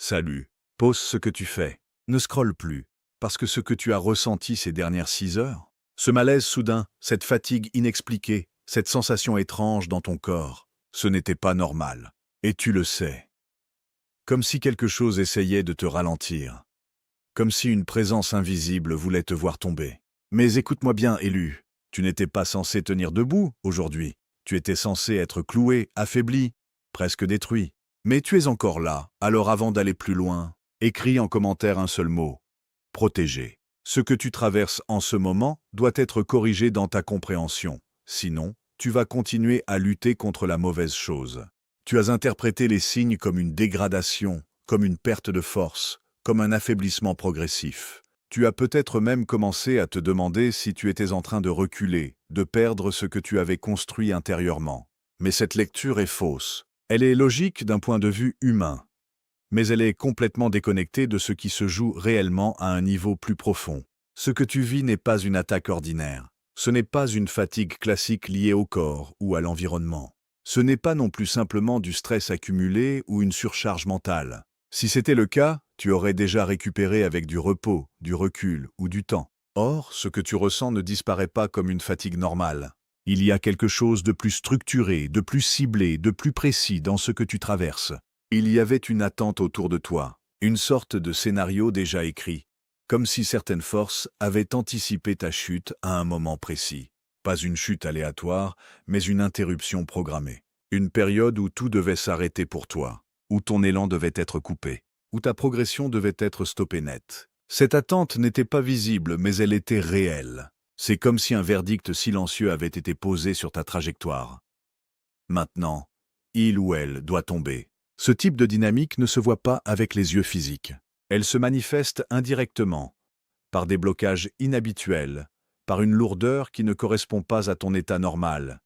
Salut. Pose ce que tu fais. Ne scrolle plus. Parce que ce que tu as ressenti ces dernières 6 heures, ce malaise soudain, cette fatigue inexpliquée, cette sensation étrange dans ton corps, ce n'était pas normal. Et tu le sais. Comme si quelque chose essayait de te ralentir. Comme si une présence invisible voulait te voir tomber. Mais écoute-moi bien, élu. Tu n'étais pas censé tenir debout aujourd'hui. Tu étais censé être cloué, affaibli, presque détruit. Mais tu es encore là, alors avant d'aller plus loin, écris en commentaire un seul mot. Protégé. Ce que tu traverses en ce moment doit être corrigé dans ta compréhension. Sinon, tu vas continuer à lutter contre la mauvaise chose. Tu as interprété les signes comme une dégradation, comme une perte de force, comme un affaiblissement progressif. Tu as peut-être même commencé à te demander si tu étais en train de reculer, de perdre ce que tu avais construit intérieurement. Mais cette lecture est fausse. Elle est logique d'un point de vue humain, mais elle est complètement déconnectée de ce qui se joue réellement à un niveau plus profond. Ce que tu vis n'est pas une attaque ordinaire. Ce n'est pas une fatigue classique liée au corps ou à l'environnement. Ce n'est pas non plus simplement du stress accumulé ou une surcharge mentale. Si c'était le cas, tu aurais déjà récupéré avec du repos, du recul ou du temps. Or, ce que tu ressens ne disparaît pas comme une fatigue normale. Il y a quelque chose de plus structuré, de plus ciblé, de plus précis dans ce que tu traverses. Il y avait une attente autour de toi, une sorte de scénario déjà écrit, comme si certaines forces avaient anticipé ta chute à un moment précis. Pas une chute aléatoire, mais une interruption programmée. Une période où tout devait s'arrêter pour toi, où ton élan devait être coupé, où ta progression devait être stoppée net. Cette attente n'était pas visible, mais elle était réelle. C'est comme si un verdict silencieux avait été posé sur ta trajectoire. Maintenant, il ou elle doit tomber. Ce type de dynamique ne se voit pas avec les yeux physiques. Elle se manifeste indirectement, par des blocages inhabituels, par une lourdeur qui ne correspond pas à ton état normal,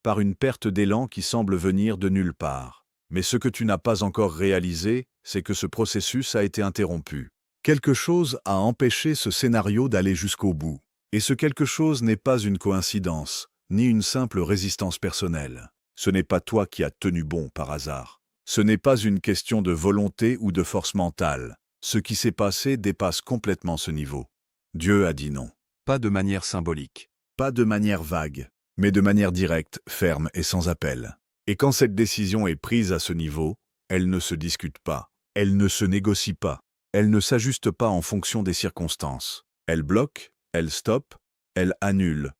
par une perte d'élan qui semble venir de nulle part. Mais ce que tu n'as pas encore réalisé, c'est que ce processus a été interrompu. Quelque chose a empêché ce scénario d'aller jusqu'au bout. Et ce quelque chose n'est pas une coïncidence, ni une simple résistance personnelle. Ce n'est pas toi qui as tenu bon par hasard. Ce n'est pas une question de volonté ou de force mentale. Ce qui s'est passé dépasse complètement ce niveau. Dieu a dit non. Pas de manière symbolique, pas de manière vague, mais de manière directe, ferme et sans appel. Et quand cette décision est prise à ce niveau, elle ne se discute pas, elle ne se négocie pas, elle ne s'ajuste pas en fonction des circonstances. Elle bloque, elle stoppe, elle annule.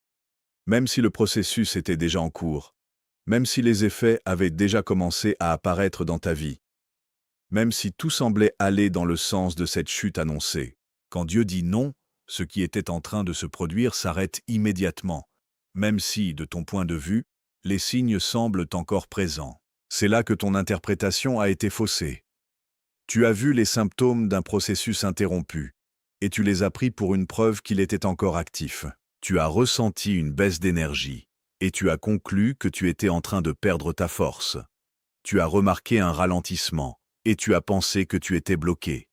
Même si le processus était déjà en cours, même si les effets avaient déjà commencé à apparaître dans ta vie, même si tout semblait aller dans le sens de cette chute annoncée, quand Dieu dit non, ce qui était en train de se produire s'arrête immédiatement, même si, de ton point de vue, les signes semblent encore présents. C'est là que ton interprétation a été faussée. Tu as vu les symptômes d'un processus interrompu, et tu les as pris pour une preuve qu'il était encore actif. Tu as ressenti une baisse d'énergie, et tu as conclu que tu étais en train de perdre ta force. Tu as remarqué un ralentissement, et tu as pensé que tu étais bloqué.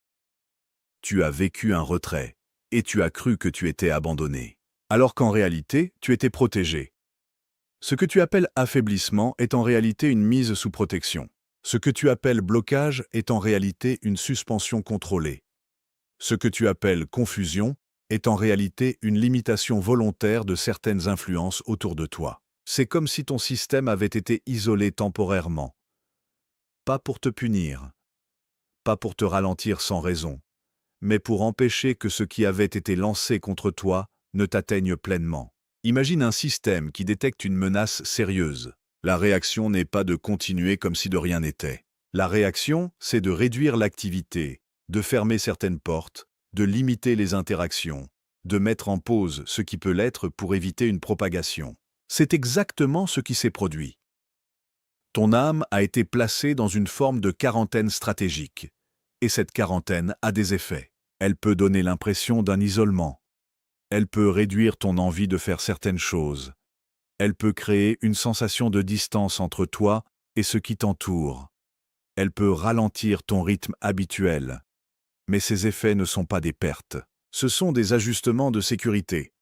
Tu as vécu un retrait, et tu as cru que tu étais abandonné, alors qu'en réalité, tu étais protégé. Ce que tu appelles affaiblissement est en réalité une mise sous protection. Ce que tu appelles blocage est en réalité une suspension contrôlée. Ce que tu appelles confusion est en réalité une limitation volontaire de certaines influences autour de toi. C'est comme si ton système avait été isolé temporairement. Pas pour te punir, pas pour te ralentir sans raison, mais pour empêcher que ce qui avait été lancé contre toi ne t'atteigne pleinement. Imagine un système qui détecte une menace sérieuse. La réaction n'est pas de continuer comme si de rien n'était. La réaction, c'est de réduire l'activité, de fermer certaines portes, de limiter les interactions, de mettre en pause ce qui peut l'être pour éviter une propagation. C'est exactement ce qui s'est produit. Ton âme a été placée dans une forme de quarantaine stratégique. Et cette quarantaine a des effets. Elle peut donner l'impression d'un isolement. Elle peut réduire ton envie de faire certaines choses. Elle peut créer une sensation de distance entre toi et ce qui t'entoure. Elle peut ralentir ton rythme habituel. Mais ces effets ne sont pas des pertes. Ce sont des ajustements de sécurité.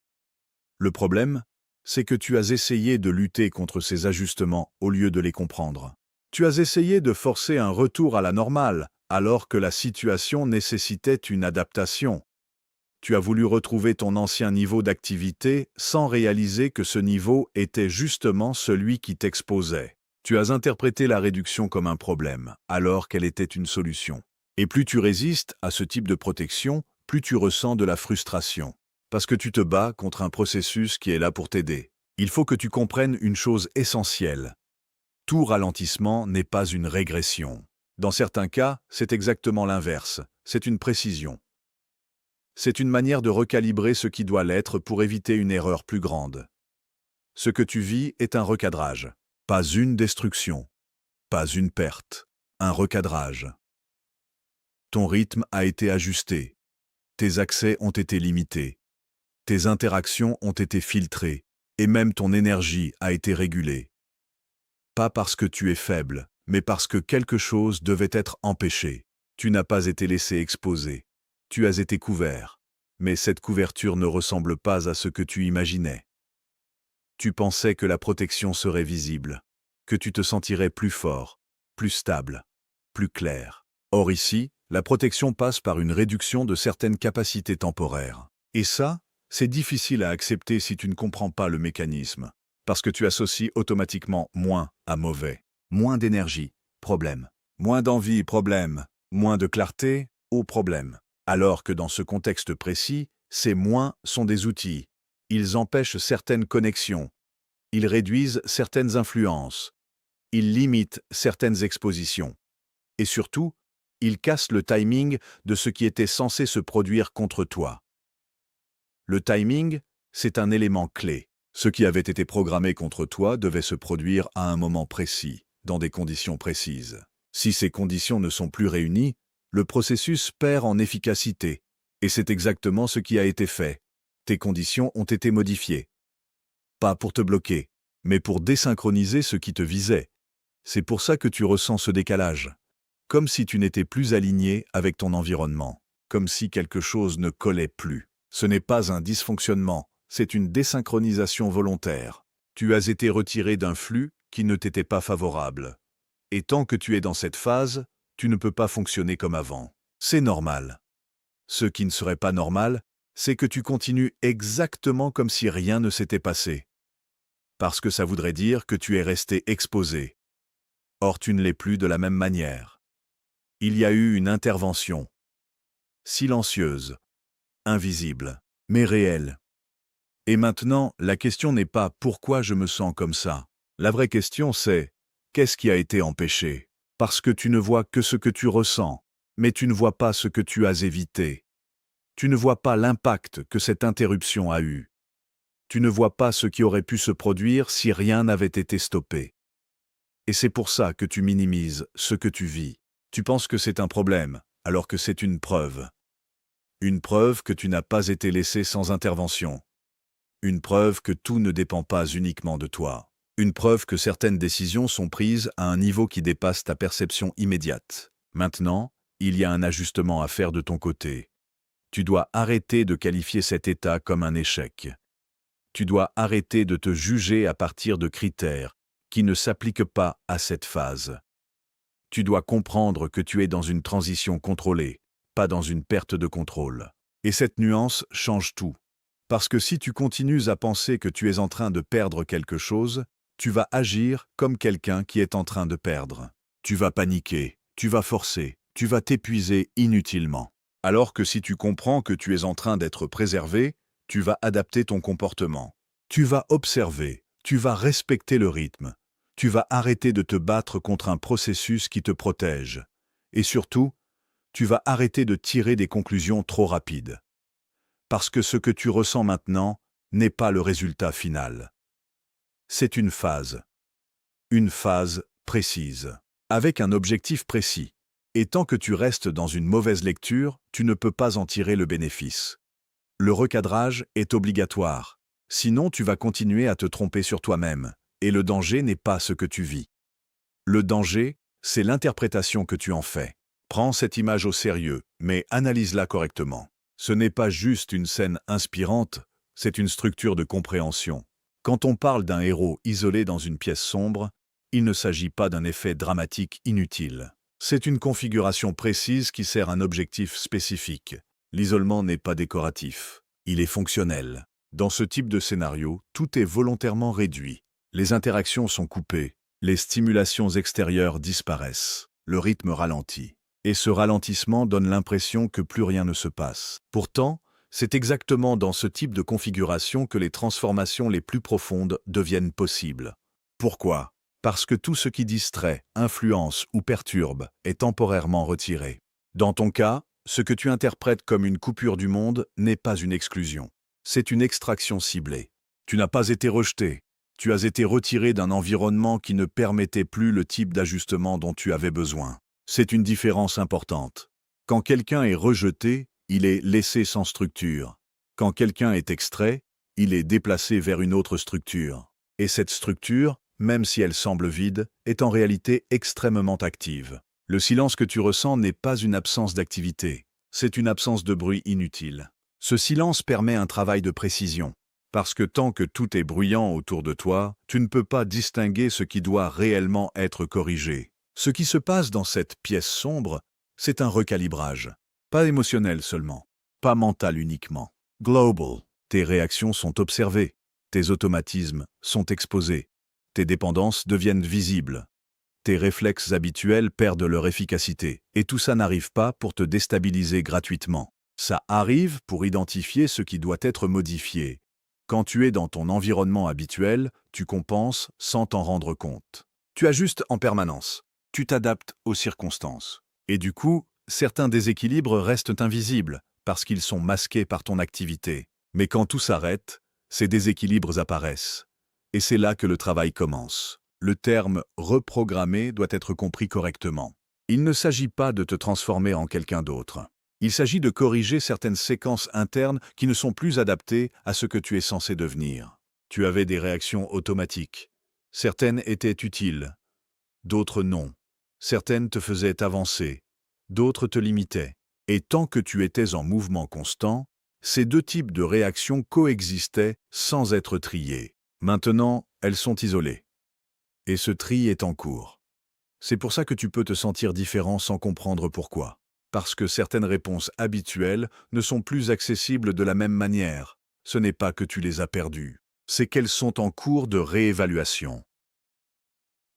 Le problème, c'est que tu as essayé de lutter contre ces ajustements au lieu de les comprendre. Tu as essayé de forcer un retour à la normale, alors que la situation nécessitait une adaptation. Tu as voulu retrouver ton ancien niveau d'activité sans réaliser que ce niveau était justement celui qui t'exposait. Tu as interprété la réduction comme un problème, alors qu'elle était une solution. Et plus tu résistes à ce type de protection, plus tu ressens de la frustration. Parce que tu te bats contre un processus qui est là pour t'aider. Il faut que tu comprennes une chose essentielle. Tout ralentissement n'est pas une régression. Dans certains cas, c'est exactement l'inverse. C'est une précision. C'est une manière de recalibrer ce qui doit l'être pour éviter une erreur plus grande. Ce que tu vis est un recadrage. Pas une destruction. Pas une perte. Un recadrage. Ton rythme a été ajusté. Tes accès ont été limités. Tes interactions ont été filtrées. Et même ton énergie a été régulée. Pas parce que tu es faible, mais parce que quelque chose devait être empêché. Tu n'as pas été laissé exposer. Tu as été couvert. Mais cette couverture ne ressemble pas à ce que tu imaginais. Tu pensais que la protection serait visible, que tu te sentirais plus fort, plus stable, plus clair. Or ici, la protection passe par une réduction de certaines capacités temporaires. Et ça, c'est difficile à accepter si tu ne comprends pas le mécanisme, parce que tu associes automatiquement moins à mauvais. Moins d'énergie, problème. Moins d'envie, problème. Moins de clarté, au problème. Alors que dans ce contexte précis, ces moins sont des outils. Ils empêchent certaines connexions. Ils réduisent certaines influences. Ils limitent certaines expositions. Et surtout, ils cassent le timing de ce qui était censé se produire contre toi. Le timing, c'est un élément clé. Ce qui avait été programmé contre toi devait se produire à un moment précis, dans des conditions précises. Si ces conditions ne sont plus réunies, le processus perd en efficacité. Et c'est exactement ce qui a été fait. Tes conditions ont été modifiées. Pas pour te bloquer, mais pour désynchroniser ce qui te visait. C'est pour ça que tu ressens ce décalage. Comme si tu n'étais plus aligné avec ton environnement. Comme si quelque chose ne collait plus. Ce n'est pas un dysfonctionnement, c'est une désynchronisation volontaire. Tu as été retiré d'un flux qui ne t'était pas favorable. Et tant que tu es dans cette phase, tu ne peux pas fonctionner comme avant. C'est normal. Ce qui ne serait pas normal, c'est que tu continues exactement comme si rien ne s'était passé. Parce que ça voudrait dire que tu es resté exposé. Or tu ne l'es plus de la même manière. Il y a eu une intervention. Silencieuse. Invisible, mais réelle. Et maintenant, la question n'est pas « pourquoi je me sens comme ça ?» La vraie question c'est « qu'est-ce qui a été empêché ?» Parce que tu ne vois que ce que tu ressens, mais tu ne vois pas ce que tu as évité. Tu ne vois pas l'impact que cette interruption a eu. Tu ne vois pas ce qui aurait pu se produire si rien n'avait été stoppé. Et c'est pour ça que tu minimises ce que tu vis. Tu penses que c'est un problème, alors que c'est une preuve. Une preuve que tu n'as pas été laissé sans intervention. Une preuve que tout ne dépend pas uniquement de toi. Une preuve que certaines décisions sont prises à un niveau qui dépasse ta perception immédiate. Maintenant, il y a un ajustement à faire de ton côté. Tu dois arrêter de qualifier cet état comme un échec. Tu dois arrêter de te juger à partir de critères qui ne s'appliquent pas à cette phase. Tu dois comprendre que tu es dans une transition contrôlée, pas dans une perte de contrôle. Et cette nuance change tout. Parce que si tu continues à penser que tu es en train de perdre quelque chose, tu vas agir comme quelqu'un qui est en train de perdre. Tu vas paniquer, tu vas forcer, tu vas t'épuiser inutilement. Alors que si tu comprends que tu es en train d'être préservé, tu vas adapter ton comportement. Tu vas observer, tu vas respecter le rythme. Tu vas arrêter de te battre contre un processus qui te protège. Et surtout, tu vas arrêter de tirer des conclusions trop rapides. Parce que ce que tu ressens maintenant n'est pas le résultat final. C'est une phase précise, avec un objectif précis. Et tant que tu restes dans une mauvaise lecture, tu ne peux pas en tirer le bénéfice. Le recadrage est obligatoire, sinon tu vas continuer à te tromper sur toi-même, et le danger n'est pas ce que tu vis. Le danger, c'est l'interprétation que tu en fais. Prends cette image au sérieux, mais analyse-la correctement. Ce n'est pas juste une scène inspirante, c'est une structure de compréhension. Quand on parle d'un héros isolé dans une pièce sombre, il ne s'agit pas d'un effet dramatique inutile. C'est une configuration précise qui sert un objectif spécifique. L'isolement n'est pas décoratif, il est fonctionnel. Dans ce type de scénario, tout est volontairement réduit. Les interactions sont coupées, les stimulations extérieures disparaissent, le rythme ralentit. Et ce ralentissement donne l'impression que plus rien ne se passe. Pourtant, c'est exactement dans ce type de configuration que les transformations les plus profondes deviennent possibles. Pourquoi? Parce que tout ce qui distrait, influence ou perturbe est temporairement retiré. Dans ton cas, ce que tu interprètes comme une coupure du monde n'est pas une exclusion. C'est une extraction ciblée. Tu n'as pas été rejeté. Tu as été retiré d'un environnement qui ne permettait plus le type d'ajustement dont tu avais besoin. C'est une différence importante. Quand quelqu'un est rejeté, il est laissé sans structure. Quand quelqu'un est extrait, il est déplacé vers une autre structure. Et cette structure, même si elle semble vide, est en réalité extrêmement active. Le silence que tu ressens n'est pas une absence d'activité, c'est une absence de bruit inutile. Ce silence permet un travail de précision, parce que tant que tout est bruyant autour de toi, tu ne peux pas distinguer ce qui doit réellement être corrigé. Ce qui se passe dans cette pièce sombre, c'est un recalibrage. Pas émotionnel seulement, pas mental uniquement. Global. Tes réactions sont observées, tes automatismes sont exposés, tes dépendances deviennent visibles. Tes réflexes habituels perdent leur efficacité, et tout ça n'arrive pas pour te déstabiliser gratuitement. Ça arrive pour identifier ce qui doit être modifié. Quand tu es dans ton environnement habituel, tu compenses sans t'en rendre compte. Tu ajustes en permanence, tu t'adaptes aux circonstances. Et du coup, certains déséquilibres restent invisibles, parce qu'ils sont masqués par ton activité. Mais quand tout s'arrête, ces déséquilibres apparaissent. Et c'est là que le travail commence. Le terme « reprogrammer » doit être compris correctement. Il ne s'agit pas de te transformer en quelqu'un d'autre. Il s'agit de corriger certaines séquences internes qui ne sont plus adaptées à ce que tu es censé devenir. Tu avais des réactions automatiques. Certaines étaient utiles, d'autres non. Certaines te faisaient avancer, d'autres te limitaient. Et tant que tu étais en mouvement constant, ces deux types de réactions coexistaient sans être triées. Maintenant, elles sont isolées. Et ce tri est en cours. C'est pour ça que tu peux te sentir différent sans comprendre pourquoi. Parce que certaines réponses habituelles ne sont plus accessibles de la même manière. Ce n'est pas que tu les as perdues, c'est qu'elles sont en cours de réévaluation.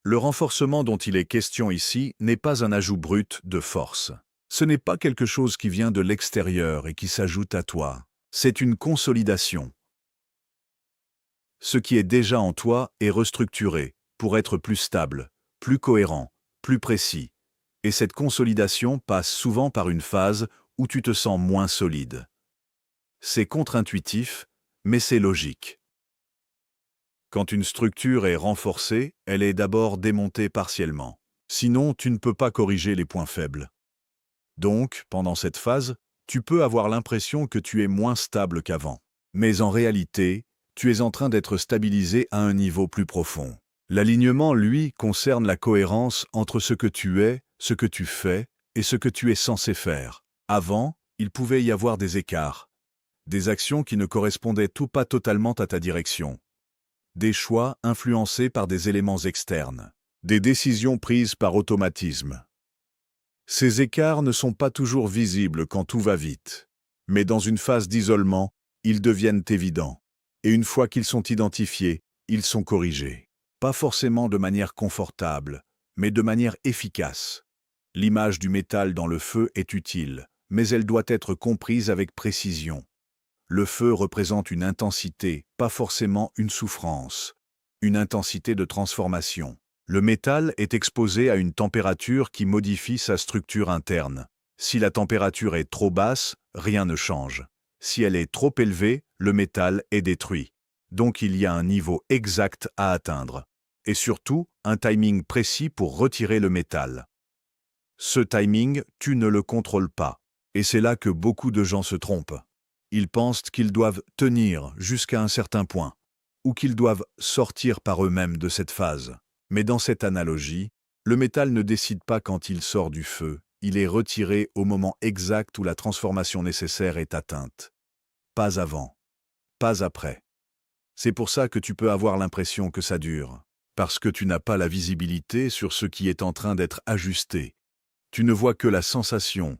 Le renforcement dont il est question ici n'est pas un ajout brut de force. Ce n'est pas quelque chose qui vient de l'extérieur et qui s'ajoute à toi. C'est une consolidation. Ce qui est déjà en toi est restructuré pour être plus stable, plus cohérent, plus précis. Et cette consolidation passe souvent par une phase où tu te sens moins solide. C'est contre-intuitif, mais c'est logique. Quand une structure est renforcée, elle est d'abord démontée partiellement. Sinon, tu ne peux pas corriger les points faibles. Donc, pendant cette phase, tu peux avoir l'impression que tu es moins stable qu'avant. Mais en réalité, tu es en train d'être stabilisé à un niveau plus profond. L'alignement, lui, concerne la cohérence entre ce que tu es, ce que tu fais et ce que tu es censé faire. Avant, il pouvait y avoir des écarts, des actions qui ne correspondaient pas totalement à ta direction, des choix influencés par des éléments externes, des décisions prises par automatisme. Ces écarts ne sont pas toujours visibles quand tout va vite, mais dans une phase d'isolement, ils deviennent évidents. Et une fois qu'ils sont identifiés, ils sont corrigés. Pas forcément de manière confortable, mais de manière efficace. L'image du métal dans le feu est utile, mais elle doit être comprise avec précision. Le feu représente une intensité, pas forcément une souffrance. Une intensité de transformation. Le métal est exposé à une température qui modifie sa structure interne. Si la température est trop basse, rien ne change. Si elle est trop élevée, le métal est détruit. Donc il y a un niveau exact à atteindre. Et surtout, un timing précis pour retirer le métal. Ce timing, tu ne le contrôles pas. Et c'est là que beaucoup de gens se trompent. Ils pensent qu'ils doivent tenir jusqu'à un certain point, ou qu'ils doivent sortir par eux-mêmes de cette phase. Mais dans cette analogie, le métal ne décide pas quand il sort du feu, il est retiré au moment exact où la transformation nécessaire est atteinte. Pas avant, pas après. C'est pour ça que tu peux avoir l'impression que ça dure, parce que tu n'as pas la visibilité sur ce qui est en train d'être ajusté. Tu ne vois que la sensation,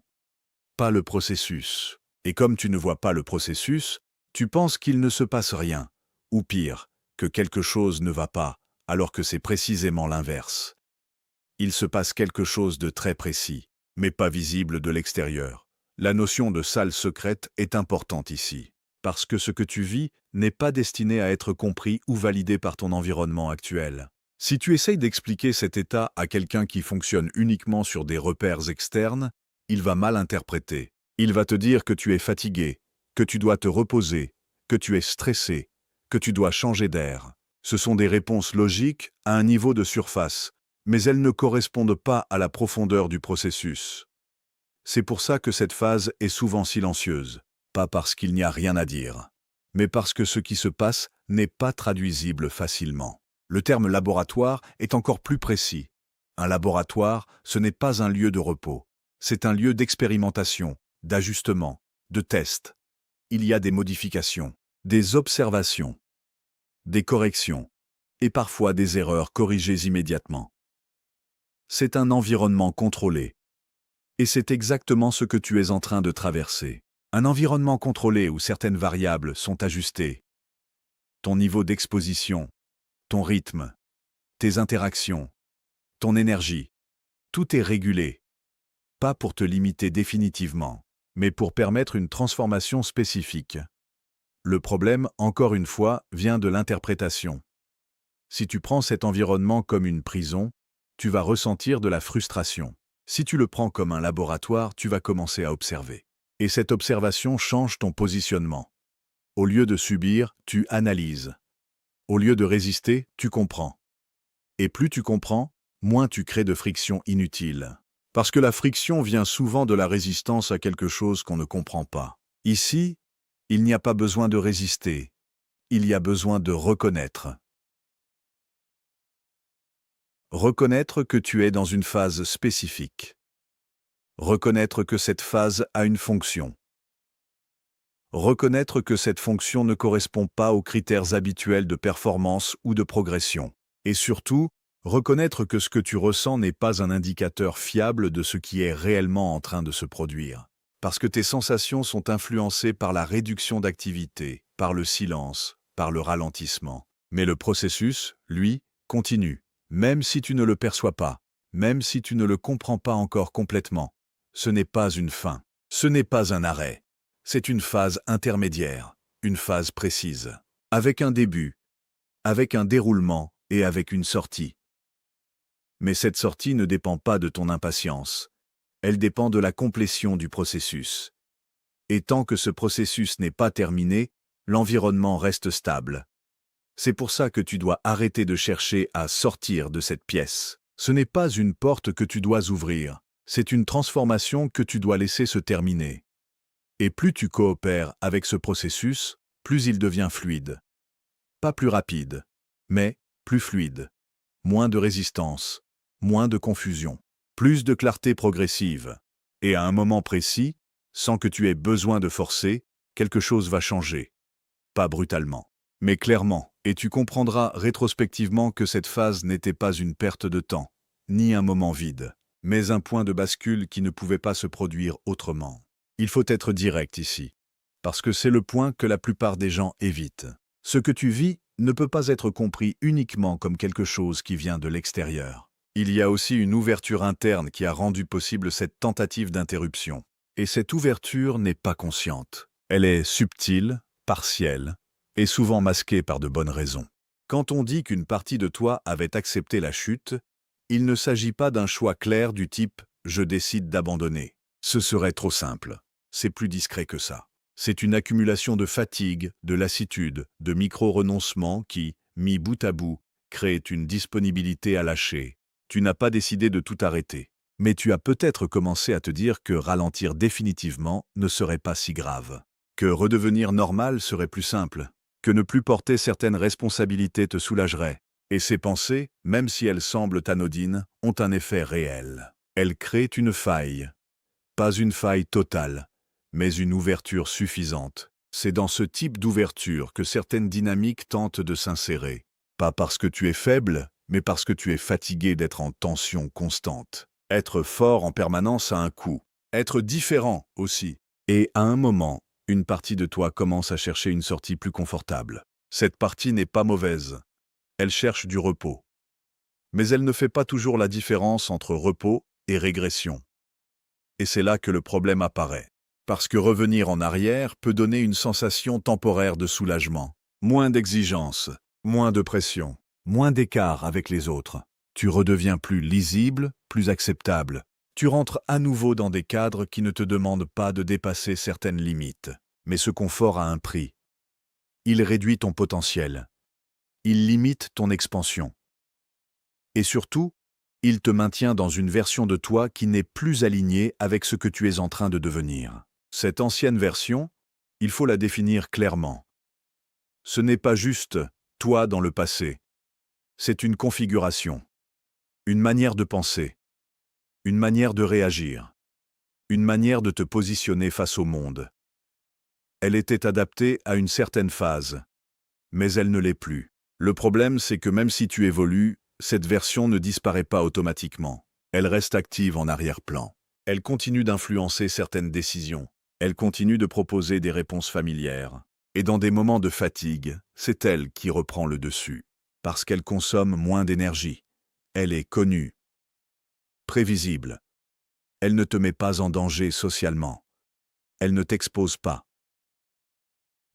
pas le processus. Et comme tu ne vois pas le processus, tu penses qu'il ne se passe rien, ou pire, que quelque chose ne va pas, alors que c'est précisément l'inverse. Il se passe quelque chose de très précis, mais pas visible de l'extérieur. La notion de salle secrète est importante ici, parce que ce que tu vis n'est pas destiné à être compris ou validé par ton environnement actuel. Si tu essayes d'expliquer cet état à quelqu'un qui fonctionne uniquement sur des repères externes, il va mal interpréter. Il va te dire que tu es fatigué, que tu dois te reposer, que tu es stressé, que tu dois changer d'air. Ce sont des réponses logiques à un niveau de surface, mais elles ne correspondent pas à la profondeur du processus. C'est pour ça que cette phase est souvent silencieuse, pas parce qu'il n'y a rien à dire, mais parce que ce qui se passe n'est pas traduisible facilement. Le terme laboratoire est encore plus précis. Un laboratoire, ce n'est pas un lieu de repos, c'est un lieu d'expérimentation, d'ajustement, de test. Il y a des modifications, des observations, des corrections, et parfois des erreurs corrigées immédiatement. C'est un environnement contrôlé. Et c'est exactement ce que tu es en train de traverser. Un environnement contrôlé où certaines variables sont ajustées. Ton niveau d'exposition, ton rythme, tes interactions, ton énergie. Tout est régulé. Pas pour te limiter définitivement, mais pour permettre une transformation spécifique. Le problème, encore une fois, vient de l'interprétation. Si tu prends cet environnement comme une prison, tu vas ressentir de la frustration. Si tu le prends comme un laboratoire, tu vas commencer à observer. Et cette observation change ton positionnement. Au lieu de subir, tu analyses. Au lieu de résister, tu comprends. Et plus tu comprends, moins tu crées de friction inutile. Parce que la friction vient souvent de la résistance à quelque chose qu'on ne comprend pas. Ici, il n'y a pas besoin de résister. Il y a besoin de reconnaître. Reconnaître que tu es dans une phase spécifique. Reconnaître que cette phase a une fonction. Reconnaître que cette fonction ne correspond pas aux critères habituels de performance ou de progression. Et surtout, reconnaître que ce que tu ressens n'est pas un indicateur fiable de ce qui est réellement en train de se produire. Parce que tes sensations sont influencées par la réduction d'activité, par le silence, par le ralentissement. Mais le processus, lui, continue. Même si tu ne le perçois pas, même si tu ne le comprends pas encore complètement, ce n'est pas une fin, ce n'est pas un arrêt, c'est une phase intermédiaire, une phase précise, avec un début, avec un déroulement et avec une sortie. Mais cette sortie ne dépend pas de ton impatience, elle dépend de la complétion du processus. Et tant que ce processus n'est pas terminé, l'environnement reste stable. C'est pour ça que tu dois arrêter de chercher à sortir de cette pièce. Ce n'est pas une porte que tu dois ouvrir, c'est une transformation que tu dois laisser se terminer. Et plus tu coopères avec ce processus, plus il devient fluide. Pas plus rapide, mais plus fluide. Moins de résistance, moins de confusion, plus de clarté progressive. Et à un moment précis, sans que tu aies besoin de forcer, quelque chose va changer. Pas brutalement, mais clairement. Et tu comprendras rétrospectivement que cette phase n'était pas une perte de temps, ni un moment vide, mais un point de bascule qui ne pouvait pas se produire autrement. Il faut être direct ici, parce que c'est le point que la plupart des gens évitent. Ce que tu vis ne peut pas être compris uniquement comme quelque chose qui vient de l'extérieur. Il y a aussi une ouverture interne qui a rendu possible cette tentative d'interruption. Et cette ouverture n'est pas consciente. Elle est subtile, partielle, et souvent masquée par de bonnes raisons. Quand on dit qu'une partie de toi avait accepté la chute, il ne s'agit pas d'un choix clair du type « je décide d'abandonner ». Ce serait trop simple. C'est plus discret que ça. C'est une accumulation de fatigue, de lassitude, de micro-renoncements qui, mis bout à bout, créent une disponibilité à lâcher. Tu n'as pas décidé de tout arrêter. Mais tu as peut-être commencé à te dire que ralentir définitivement ne serait pas si grave. Que redevenir normal serait plus simple. Que ne plus porter certaines responsabilités te soulagerait. Et ces pensées, même si elles semblent anodines, ont un effet réel. Elles créent une faille. Pas une faille totale, mais une ouverture suffisante. C'est dans ce type d'ouverture que certaines dynamiques tentent de s'insérer. Pas parce que tu es faible, mais parce que tu es fatigué d'être en tension constante. Être fort en permanence a un coût. Être différent aussi. Et à un moment, une partie de toi commence à chercher une sortie plus confortable. Cette partie n'est pas mauvaise. Elle cherche du repos. Mais elle ne fait pas toujours la différence entre repos et régression. Et c'est là que le problème apparaît. Parce que revenir en arrière peut donner une sensation temporaire de soulagement. Moins d'exigence, moins de pression, moins d'écart avec les autres. Tu redeviens plus lisible, plus acceptable. Tu rentres à nouveau dans des cadres qui ne te demandent pas de dépasser certaines limites. Mais ce confort a un prix. Il réduit ton potentiel. Il limite ton expansion. Et surtout, il te maintient dans une version de toi qui n'est plus alignée avec ce que tu es en train de devenir. Cette ancienne version, il faut la définir clairement. Ce n'est pas juste toi dans le passé. C'est une configuration, une manière de penser, une manière de réagir, une manière de te positionner face au monde. Elle était adaptée à une certaine phase, mais elle ne l'est plus. Le problème, c'est que même si tu évolues, cette version ne disparaît pas automatiquement. Elle reste active en arrière-plan. Elle continue d'influencer certaines décisions. Elle continue de proposer des réponses familières. Et dans des moments de fatigue, c'est elle qui reprend le dessus. Parce qu'elle consomme moins d'énergie. Elle est connue, prévisible. Elle ne te met pas en danger socialement. Elle ne t'expose pas.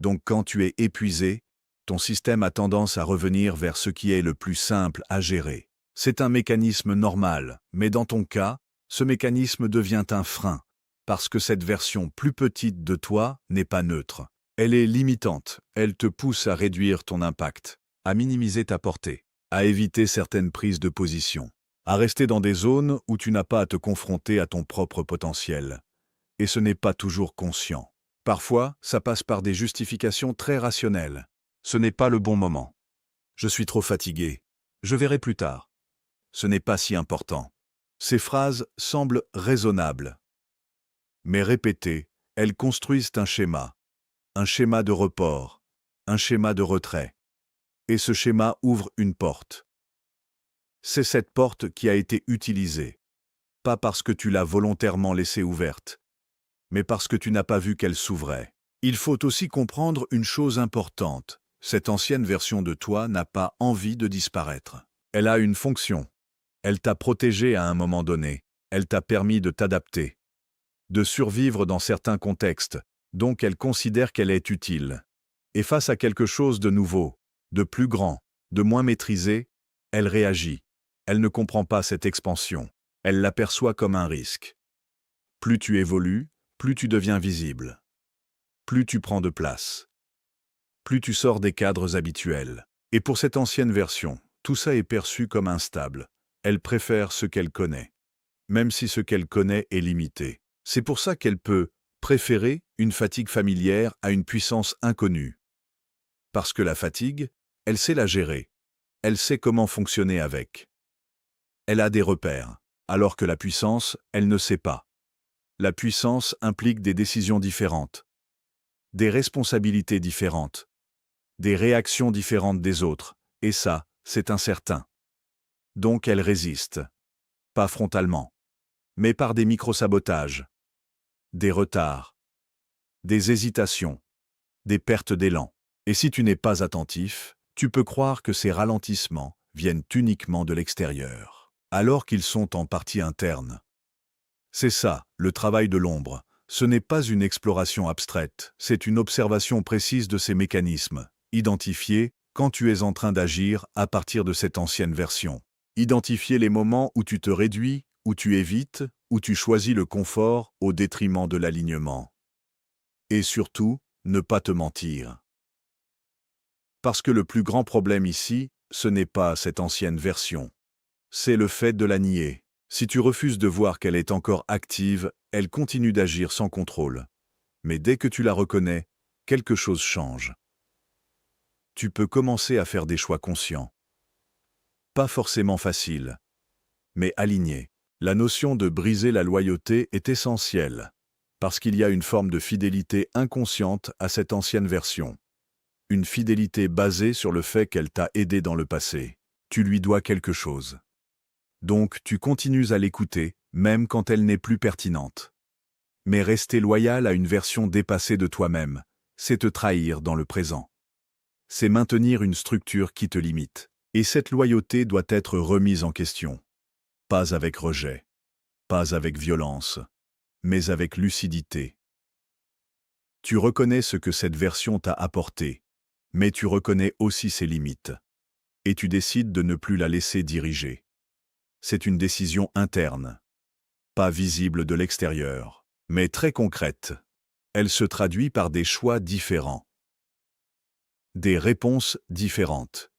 Donc quand tu es épuisé, ton système a tendance à revenir vers ce qui est le plus simple à gérer. C'est un mécanisme normal, mais dans ton cas, ce mécanisme devient un frein, parce que cette version plus petite de toi n'est pas neutre. Elle est limitante, elle te pousse à réduire ton impact, à minimiser ta portée, à éviter certaines prises de position, à rester dans des zones où tu n'as pas à te confronter à ton propre potentiel. Et ce n'est pas toujours conscient. Parfois, ça passe par des justifications très rationnelles. Ce n'est pas le bon moment. Je suis trop fatigué. Je verrai plus tard. Ce n'est pas si important. Ces phrases semblent raisonnables. Mais répétées, elles construisent un schéma de report, un schéma de retrait. Et ce schéma ouvre une porte. C'est cette porte qui a été utilisée. Pas parce que tu l'as volontairement laissée ouverte, mais parce que tu n'as pas vu qu'elle s'ouvrait. Il faut aussi comprendre une chose importante. Cette ancienne version de toi n'a pas envie de disparaître. Elle a une fonction. Elle t'a protégé à un moment donné. Elle t'a permis de t'adapter, de survivre dans certains contextes, donc elle considère qu'elle est utile. Et face à quelque chose de nouveau, de plus grand, de moins maîtrisé, elle réagit. Elle ne comprend pas cette expansion. Elle l'aperçoit comme un risque. Plus tu évolues, plus tu deviens visible. Plus tu prends de place. Plus tu sors des cadres habituels. Et pour cette ancienne version, tout ça est perçu comme instable. Elle préfère ce qu'elle connaît, même si ce qu'elle connaît est limité. C'est pour ça qu'elle peut préférer une fatigue familière à une puissance inconnue. Parce que la fatigue, elle sait la gérer. Elle sait comment fonctionner avec. Elle a des repères, alors que la puissance, elle ne sait pas. La puissance implique des décisions différentes, des responsabilités différentes, des réactions différentes des autres, et ça, c'est incertain. Donc elle résiste. Pas frontalement, mais par des micro-sabotages, des retards, des hésitations, des pertes d'élan. Et si tu n'es pas attentif, tu peux croire que ces ralentissements viennent uniquement de l'extérieur, alors qu'ils sont en partie internes. C'est ça, le travail de l'ombre. Ce n'est pas une exploration abstraite, c'est une observation précise de ces mécanismes, identifiés quand tu es en train d'agir à partir de cette ancienne version. Identifier les moments où tu te réduis, où tu évites, où tu choisis le confort au détriment de l'alignement. Et surtout, ne pas te mentir. Parce que le plus grand problème ici, ce n'est pas cette ancienne version. C'est le fait de la nier. Si tu refuses de voir qu'elle est encore active, elle continue d'agir sans contrôle. Mais dès que tu la reconnais, quelque chose change. Tu peux commencer à faire des choix conscients. Pas forcément faciles, mais alignés. La notion de briser la loyauté est essentielle, parce qu'il y a une forme de fidélité inconsciente à cette ancienne version. Une fidélité basée sur le fait qu'elle t'a aidé dans le passé. Tu lui dois quelque chose. Donc tu continues à l'écouter, même quand elle n'est plus pertinente. Mais rester loyal à une version dépassée de toi-même, c'est te trahir dans le présent. C'est maintenir une structure qui te limite. Et cette loyauté doit être remise en question. Pas avec rejet, pas avec violence, mais avec lucidité. Tu reconnais ce que cette version t'a apporté, mais tu reconnais aussi ses limites. Et tu décides de ne plus la laisser diriger. C'est une décision interne, pas visible de l'extérieur, mais très concrète. Elle se traduit par des choix différents, des réponses différentes,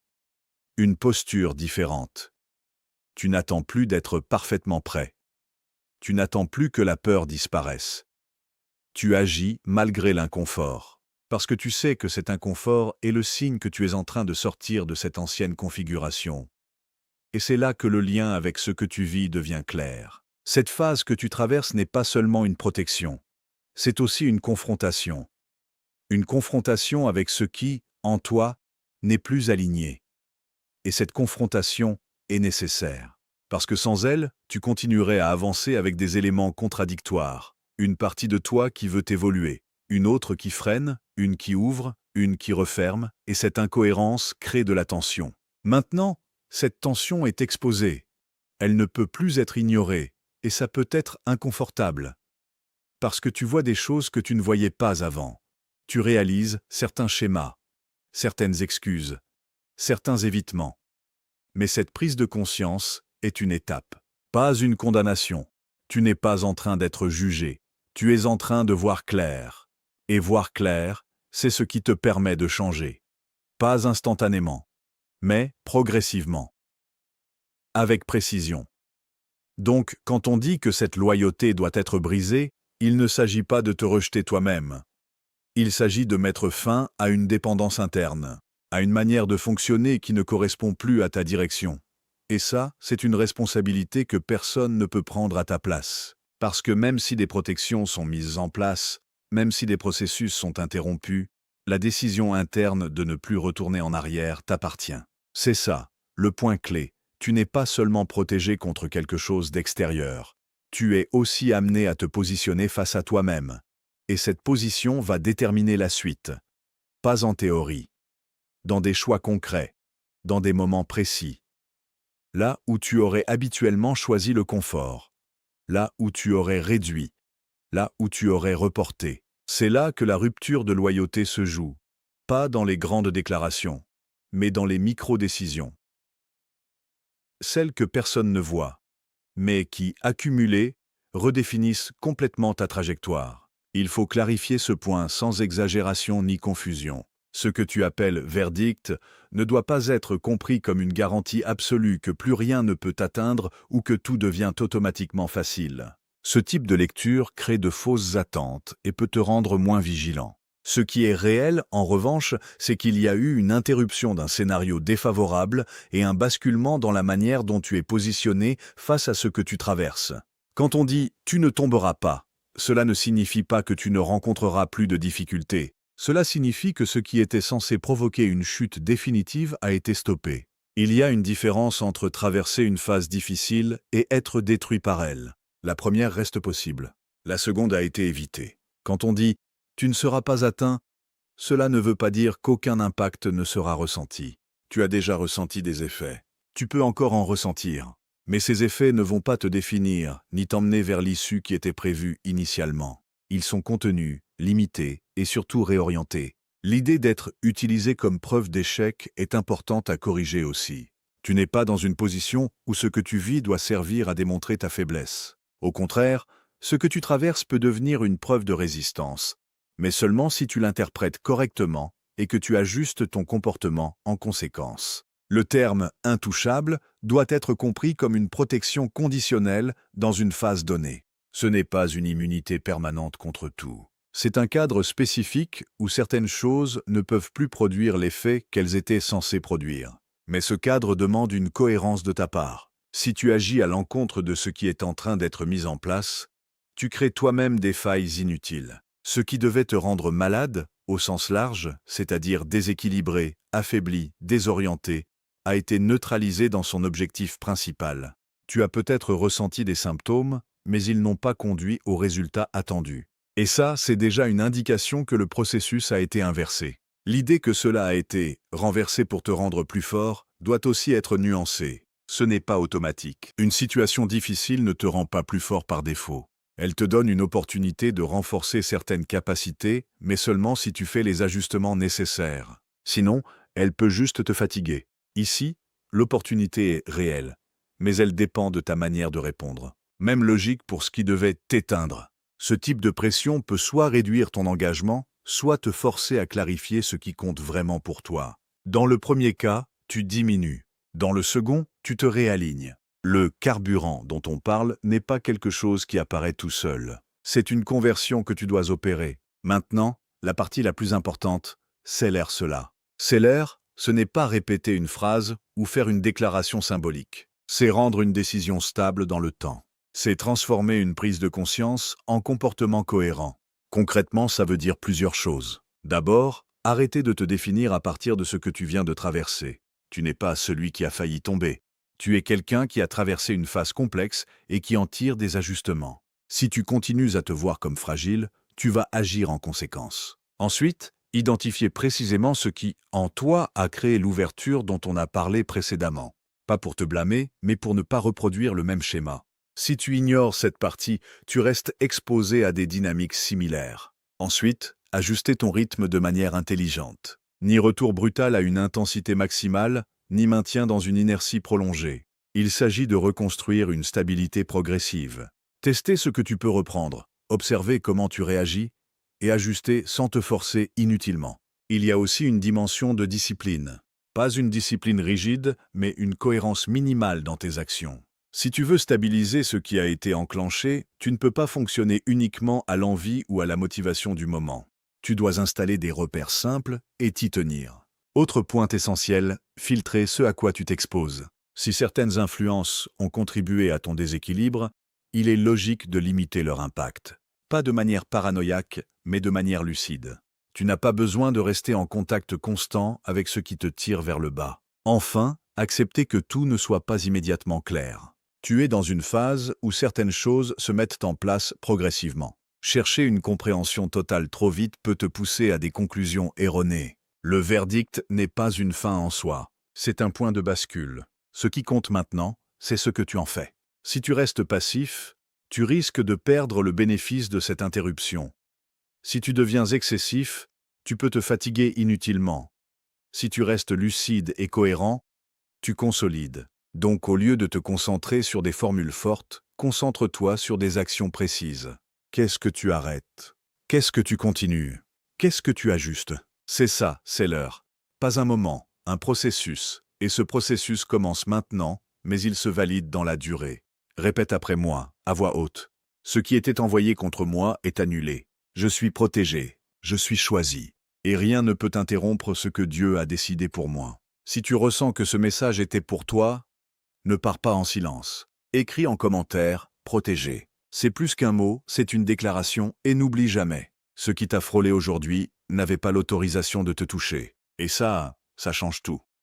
une posture différente. Tu n'attends plus d'être parfaitement prêt. Tu n'attends plus que la peur disparaisse. Tu agis malgré l'inconfort, parce que tu sais que cet inconfort est le signe que tu es en train de sortir de cette ancienne configuration. Et c'est là que le lien avec ce que tu vis devient clair. Cette phase que tu traverses n'est pas seulement une protection, c'est aussi une confrontation. Une confrontation avec ce qui, en toi, n'est plus aligné. Et cette confrontation est nécessaire. Parce que sans elle, tu continuerais à avancer avec des éléments contradictoires. Une partie de toi qui veut évoluer, une autre qui freine, une qui ouvre, une qui referme, et cette incohérence crée de la tension. Maintenant, cette tension est exposée. Elle ne peut plus être ignorée, et ça peut être inconfortable. Parce que tu vois des choses que tu ne voyais pas avant. Tu réalises certains schémas, certaines excuses, certains évitements. Mais cette prise de conscience est une étape, pas une condamnation. Tu n'es pas en train d'être jugé, tu es en train de voir clair. Et voir clair, c'est ce qui te permet de changer. Pas instantanément, mais progressivement. Avec précision. Donc, quand on dit que cette loyauté doit être brisée, il ne s'agit pas de te rejeter toi-même. Il s'agit de mettre fin à une dépendance interne, à une manière de fonctionner qui ne correspond plus à ta direction. Et ça, c'est une responsabilité que personne ne peut prendre à ta place. Parce que même si des protections sont mises en place, même si des processus sont interrompus, la décision interne de ne plus retourner en arrière t'appartient. C'est ça, le point clé. Tu n'es pas seulement protégé contre quelque chose d'extérieur. Tu es aussi amené à te positionner face à toi-même. Et cette position va déterminer la suite. Pas en théorie. Dans des choix concrets. Dans des moments précis. Là où tu aurais habituellement choisi le confort. Là où tu aurais réduit. Là où tu aurais reporté. C'est là que la rupture de loyauté se joue. Pas dans les grandes déclarations, mais dans les micro-décisions. Celles que personne ne voit, mais qui, accumulées, redéfinissent complètement ta trajectoire. Il faut clarifier ce point sans exagération ni confusion. Ce que tu appelles verdict ne doit pas être compris comme une garantie absolue que plus rien ne peut t'atteindre ou que tout devient automatiquement facile. Ce type de lecture crée de fausses attentes et peut te rendre moins vigilant. Ce qui est réel, en revanche, c'est qu'il y a eu une interruption d'un scénario défavorable et un basculement dans la manière dont tu es positionné face à ce que tu traverses. Quand on dit « tu ne tomberas pas », cela ne signifie pas que tu ne rencontreras plus de difficultés. Cela signifie que ce qui était censé provoquer une chute définitive a été stoppé. Il y a une différence entre traverser une phase difficile et être détruit par elle. La première reste possible. La seconde a été évitée. Quand on dit « tu ne seras pas atteint », cela ne veut pas dire qu'aucun impact ne sera ressenti. Tu as déjà ressenti des effets. Tu peux encore en ressentir. Mais ces effets ne vont pas te définir, ni t'emmener vers l'issue qui était prévue initialement. Ils sont contenus, limités et surtout réorientés. L'idée d'être utilisé comme preuve d'échec est importante à corriger aussi. Tu n'es pas dans une position où ce que tu vis doit servir à démontrer ta faiblesse. Au contraire, ce que tu traverses peut devenir une preuve de résistance, mais seulement si tu l'interprètes correctement et que tu ajustes ton comportement en conséquence. Le terme « intouchable » doit être compris comme une protection conditionnelle dans une phase donnée. Ce n'est pas une immunité permanente contre tout. C'est un cadre spécifique où certaines choses ne peuvent plus produire l'effet qu'elles étaient censées produire. Mais ce cadre demande une cohérence de ta part. Si tu agis à l'encontre de ce qui est en train d'être mis en place, tu crées toi-même des failles inutiles. Ce qui devait te rendre malade, au sens large, c'est-à-dire déséquilibré, affaibli, désorienté, a été neutralisé dans son objectif principal. Tu as peut-être ressenti des symptômes, mais ils n'ont pas conduit au résultat attendu. Et ça, c'est déjà une indication que le processus a été inversé. L'idée que cela a été renversé pour te rendre plus fort doit aussi être nuancée. Ce n'est pas automatique. Une situation difficile ne te rend pas plus fort par défaut. Elle te donne une opportunité de renforcer certaines capacités, mais seulement si tu fais les ajustements nécessaires. Sinon, elle peut juste te fatiguer. Ici, l'opportunité est réelle, mais elle dépend de ta manière de répondre. Même logique pour ce qui devait t'éteindre. Ce type de pression peut soit réduire ton engagement, soit te forcer à clarifier ce qui compte vraiment pour toi. Dans le premier cas, tu diminues. Dans le second, tu te réalignes. Le carburant dont on parle n'est pas quelque chose qui apparaît tout seul. C'est une conversion que tu dois opérer. Maintenant, la partie la plus importante, célère cela. Célère, ce n'est pas répéter une phrase ou faire une déclaration symbolique. C'est rendre une décision stable dans le temps. C'est transformer une prise de conscience en comportement cohérent. Concrètement, ça veut dire plusieurs choses. D'abord, arrêter de te définir à partir de ce que tu viens de traverser. Tu n'es pas celui qui a failli tomber. Tu es quelqu'un qui a traversé une phase complexe et qui en tire des ajustements. Si tu continues à te voir comme fragile, tu vas agir en conséquence. Ensuite, identifier précisément ce qui, en toi, a créé l'ouverture dont on a parlé précédemment. Pas pour te blâmer, mais pour ne pas reproduire le même schéma. Si tu ignores cette partie, tu restes exposé à des dynamiques similaires. Ensuite, ajuster ton rythme de manière intelligente. Ni retour brutal à une intensité maximale, ni maintien dans une inertie prolongée. Il s'agit de reconstruire une stabilité progressive. Tester ce que tu peux reprendre, observer comment tu réagis et ajuster sans te forcer inutilement. Il y a aussi une dimension de discipline. Pas une discipline rigide, mais une cohérence minimale dans tes actions. Si tu veux stabiliser ce qui a été enclenché, tu ne peux pas fonctionner uniquement à l'envie ou à la motivation du moment. Tu dois installer des repères simples et t'y tenir. Autre point essentiel, filtrer ce à quoi tu t'exposes. Si certaines influences ont contribué à ton déséquilibre, il est logique de limiter leur impact. Pas de manière paranoïaque, mais de manière lucide. Tu n'as pas besoin de rester en contact constant avec ce qui te tire vers le bas. Enfin, accepter que tout ne soit pas immédiatement clair. Tu es dans une phase où certaines choses se mettent en place progressivement. Chercher une compréhension totale trop vite peut te pousser à des conclusions erronées. Le verdict n'est pas une fin en soi, c'est un point de bascule. Ce qui compte maintenant, c'est ce que tu en fais. Si tu restes passif, tu risques de perdre le bénéfice de cette interruption. Si tu deviens excessif, tu peux te fatiguer inutilement. Si tu restes lucide et cohérent, tu consolides. Donc au lieu de te concentrer sur des formules fortes, concentre-toi sur des actions précises. Qu'est-ce que tu arrêtes? Qu'est-ce que tu continues? Qu'est-ce que tu ajustes? C'est ça, c'est l'heure. Pas un moment, un processus. Et ce processus commence maintenant, mais il se valide dans la durée. Répète après moi, à voix haute. Ce qui était envoyé contre moi est annulé. Je suis protégé, je suis choisi. Et rien ne peut interrompre ce que Dieu a décidé pour moi. Si tu ressens que ce message était pour toi, ne pars pas en silence. Écris en commentaire, protégé. C'est plus qu'un mot, c'est une déclaration, et n'oublie jamais. Ce qui t'a frôlé aujourd'hui n'avait pas l'autorisation de te toucher. Et ça change tout.